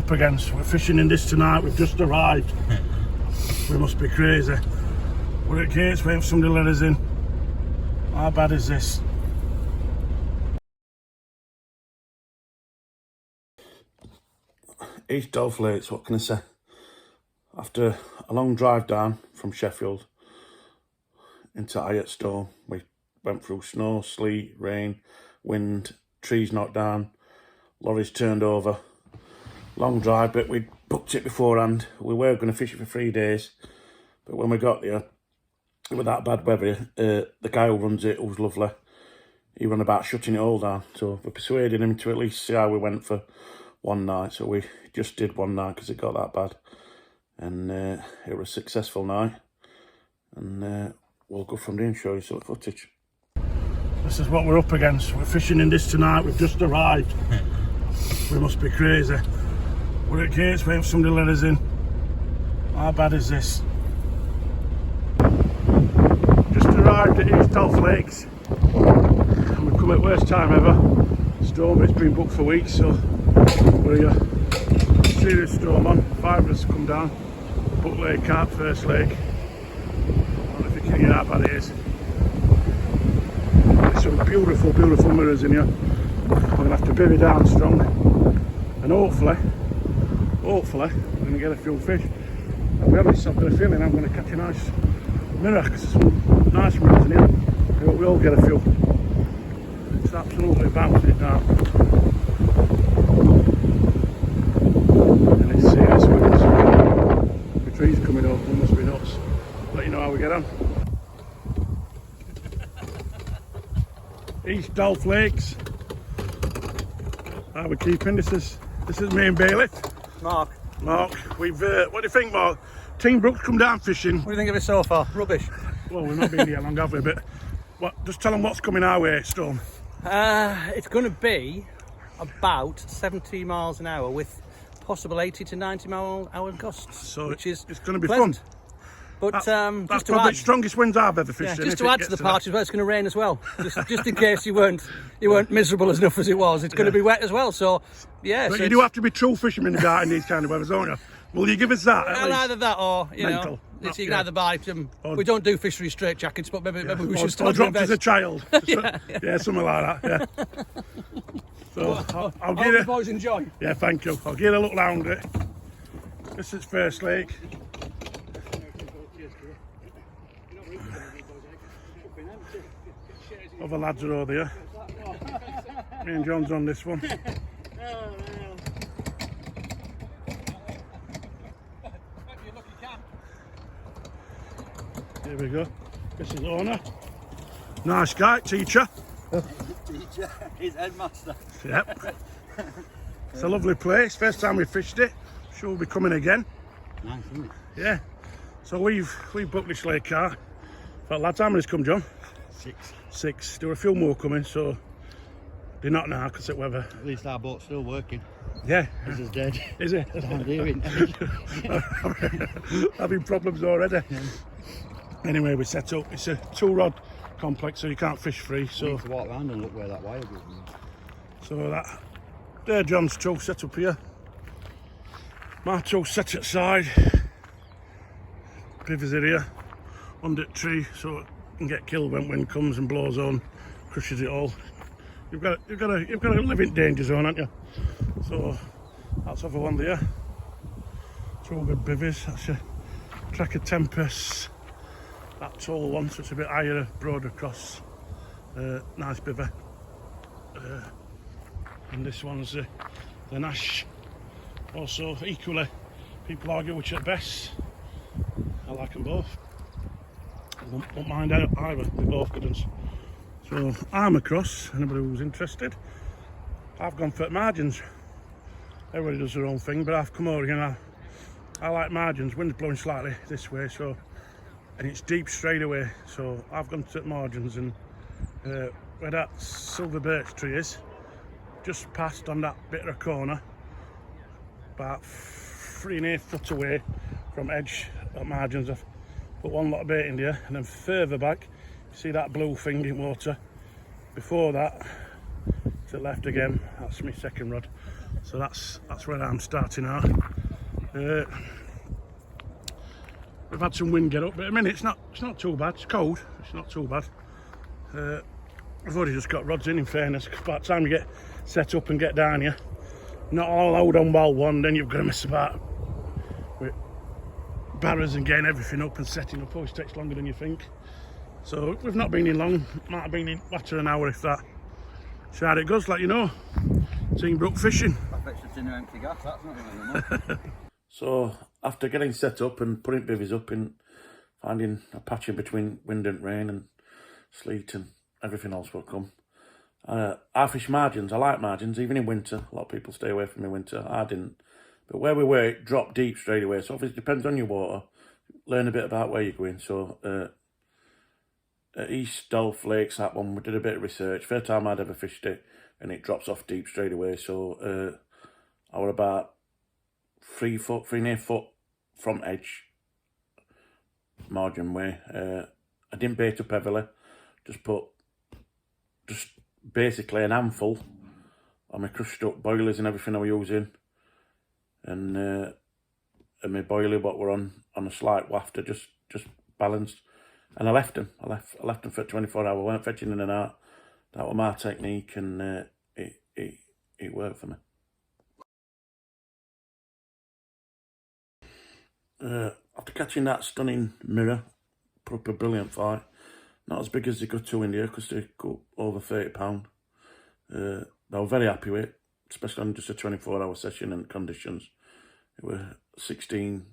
up against. We're fishing in this tonight. We've just arrived. We must be crazy. We're at gates waiting for somebody to let us in. How bad is this? East Delph Lakes, what can I say? After a long drive down from Sheffield into Storm, we went through snow, sleet, rain, wind, trees knocked down, lorries turned over. Long drive, but we'd booked it beforehand. We were going to fish it for 3 days, but when we got there, with that bad weather, the guy who runs it, who's lovely, he ran about shutting it all down. So we persuaded him to at least see how we went for one night. So we just did one night because it got that bad. And it was a successful night. And we'll go from there and show you some footage. This is what we're up against. We're fishing in this tonight. We've just arrived. We must be crazy. We're at gates waiting for somebody to let us in. How bad is this? Just arrived at East Delph Lakes. And we've come at worst time ever. Storm, it's been booked for weeks, so we're here. Serious storm on. 5 of us come down. Book Lake, Carp, first lake. I don't know if you can hear how bad it is. There's some beautiful, beautiful mirrors in here. We're going to have to bivvy down strong. And hopefully, we're going to get a few fish. I'll be honest, I've got a feeling I'm going to catch a nice mirror, because there's some nice mirrors in here. I hope we all get a few. It's absolutely bouncing it down. And it's serious winds. The trees coming up, they must be nuts. Let you know how we get on. East Delph Lakes. How are we keeping? This is me and Bailiff. Mark, we've what do you think, Mark? Team Brooks come down fishing. what do you think of it so far? Rubbish. Well, we've not been here long, have we? But just tell them what's coming our way, Storm. It's going to be about 70 miles an hour with possible 80 to 90 mile an hour gusts, So which is it's going to be pleasant. fun. But That's just to probably add, the strongest winds I've ever fished. just to add to the party as well, it's going to rain as well. Just in case you weren't miserable enough as it was, it's going to be wet as well. So yeah, But so you do have to be true fishermen to go out in these kind of weathers, don't you? Will you give us that? At least? either that or Mental. you can Yeah. either buy some. We don't do fishery straight jackets, but maybe we should Or start dropped doing as a best. child. Yeah. Yeah, something like that. Yeah. So I'll Hope get the it. boys enjoy. Yeah, thank you. I'll get a look round it. This is first lake. Other lads are over there. Me and John's on this one. Here we go. This is owner. Nice guy, teacher. Teacher, he's headmaster. Yep. It's a lovely place. First time we fished it. Sure we'll be coming again. Nice, isn't it? Yeah. So we've booked this lake car. But lads, how many's come, John? 6. 6. There were a few more coming, so they're not now because of weather. At least our boat's still working. Yeah. This is dead. Is it? I'm doing. Having problems already. Yeah. Anyway, we set up. It's a 2-rod complex, so you can't fish free. You So need to walk around and look where that wire goes. So that there, John's tool set up here. My tool set at side. Pivers are here under the tree, so it can get killed when wind comes and blows on, crushes it all. You've got a living danger zone, haven't you? So that's over one there. 2 good bivvies. That's a Tracker Tempest. That tall one, so it's a bit higher, broader across. Nice bivvy. And this one's the Nash. Also, equally, people argue which are the best. I like them both. I won't mind either, they're both good ones. So I'm across, anybody who's interested. I've gone for margins. Everybody does their own thing, but I've come over here now. I like margins. Wind's blowing slightly this way, so, and it's deep straight away. So I've gone to margins, and where that silver birch tree is, just past on that bit of a corner, about 3.5 foot away from edge at margins. I've put one lot of bait in there, and then further back, you see that blue thing in water. Before that, to the left again, that's my second rod. So that's where I'm starting out. We've had some wind get up, but at the minute it's not too bad. It's cold, it's not too bad. I've already just got rods in fairness, because by the time you get set up and get down here, not all load on wall one, then you've got to mess about with barrows and getting everything up and setting up. Always takes longer than you think. So we've not been in long, might have been in after an hour if that. See how it goes, let you know. Team Brook fishing. I bet it's in empty gas, that's not even enough. So after getting set up and putting bivvies up and finding a patch in between wind and rain and sleet and everything else will come. I fish margins. I like margins, even in winter. A lot of people stay away from me in winter. I didn't. But where we were, it dropped deep straight away. So obviously it depends on your water. Learn a bit about where you're going. So at East Delph Lakes, that one, we did a bit of research. First time I'd ever fished it, and it drops off deep straight away. So I were about 3 foot, 3.5 foot from edge, margin way. I didn't bait up heavily. Just basically an handful on my crushed up boilers and everything I was using, and my boiler what were on a slight wafter, just balanced, and I left them. I left them for 24 hours. I weren't fetching in and out. That was my technique, and it worked for me. After catching that stunning mirror, proper brilliant fight. Not as big as they go to in here because they go over £30. I was very happy with it, especially on just a 24-hour session and conditions. It were 16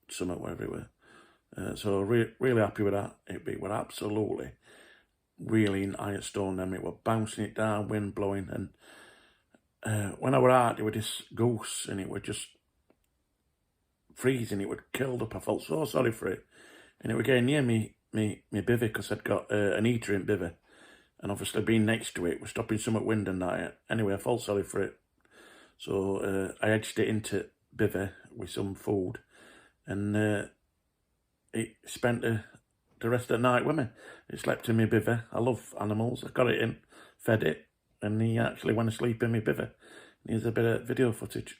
something, whatever it were. So really happy with that. It were absolutely reeling high at stone them. It were bouncing it down, wind blowing, and when I were out, there were this goose and it were just freezing. It would killed up. I felt so sorry for it, and it were getting near me bivvy because I'd got an heater in bivvy, and obviously being next to it was stopping some wind and that. Anyway, I felt sorry for it, so I edged it into bivvy with some food, and it spent the rest of the night with me. It slept in my bivvy. I love animals. I got it in, fed it, and he actually went to sleep in my bivvy. Here's a bit of video footage.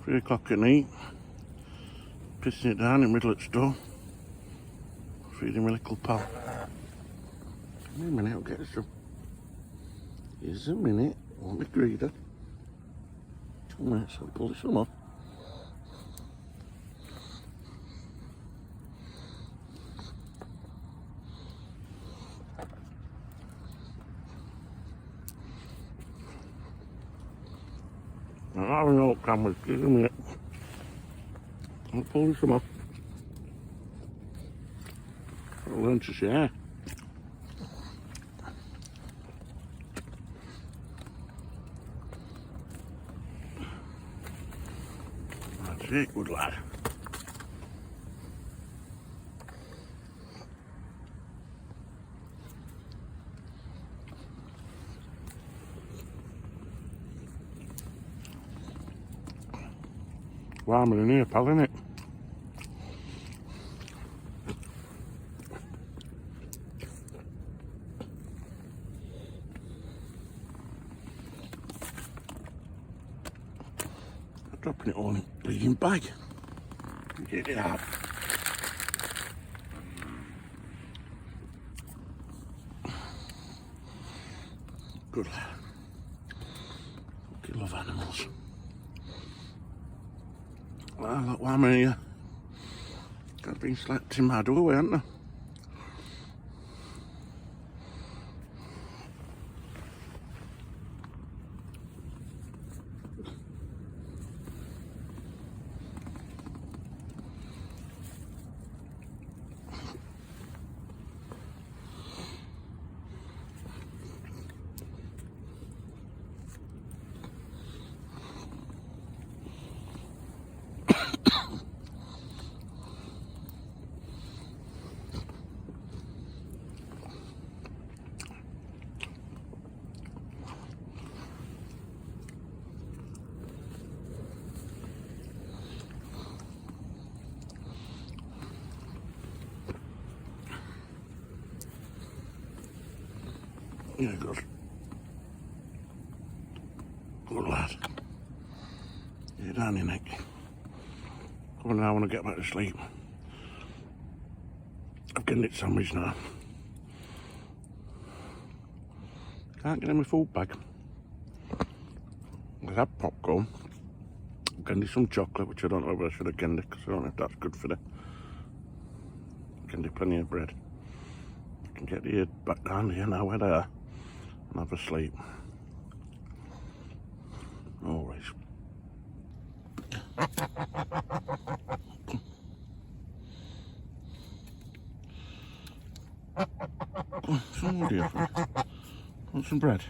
Three o'clock at night, pissing it down in the middle of the store, feeding my little pal. Give me a minute, I'll get this up. Here's a minute, won't be greedy. 2 minutes, I'll pull this one off. I don't know what cameras, give me a minute. I'll pull this one off. I'll learn to share. That's it, good lad. Warmer in here, pal, innit? I'm dropping it all in a bleeding bag. Get it out. Good lad. Fucking love animals. Well, look, why am I here? I've been slept in my doorway, haven't I? Yeah, good. Good lad. Yeah, down your neck. Come on now, I want to get back to sleep. I've getting it sandwich now. Can't get in my food bag. I had popcorn. I'm getting some chocolate, which I don't know whether I should have getting it, because I don't know if that's good for the. Getting plenty of bread. I can get the back down here now where they are and have a sleep. Always. Oh, some more dear friend. Want some bread?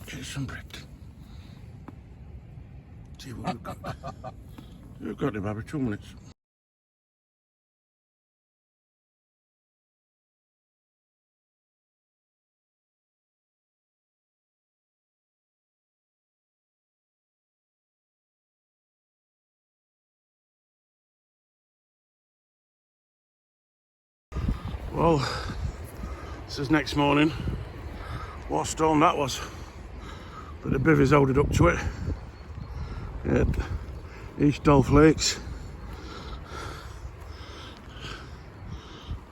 Get some bread. See what we've got. We've got it, baby. 2 minutes. Well, this is next morning. What a storm that was. But the bivvy's held it up to it. Yeah, East Delph Lakes.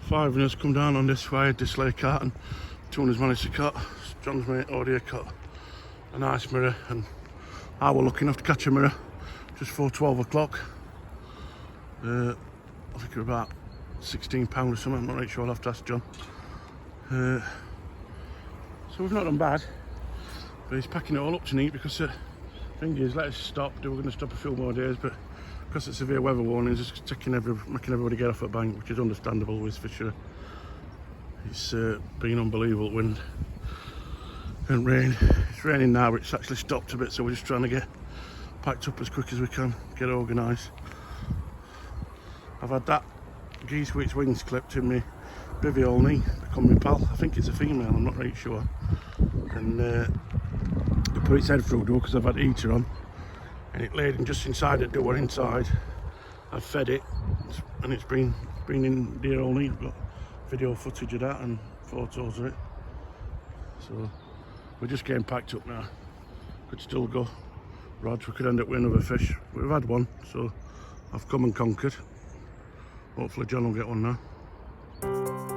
5 of us come down on this way, this lake cart, and 2 of us managed to cut. John's mate already cut a nice mirror, and I was lucky enough to catch a mirror just before 12 o'clock. I think it was about £16 or something, I'm not really sure, I'll have to ask John. So we've not done bad, but he's packing it all up tonight because the thing is, let us stop. We're going to stop a few more days, but because it's severe weather warnings, it's making everybody get off at bank, which is understandable with Fisher. It's been unbelievable wind and rain. It's raining now, but it's actually stopped a bit, so we're just trying to get packed up as quick as we can, get organised. I've had that geese with its wings clipped in my bivvy all knee, become my pal. I think it's a female, I'm not really sure. And I put its head through the door because I've had the heater on, and it laid just inside the door inside. I've fed it, and it's been in the all knee. I've got video footage of that and photos of it. So we're just getting packed up now. Could still go rods, we could end up with another fish. We've had one, so I've come and conquered. Hopefully John will get one now.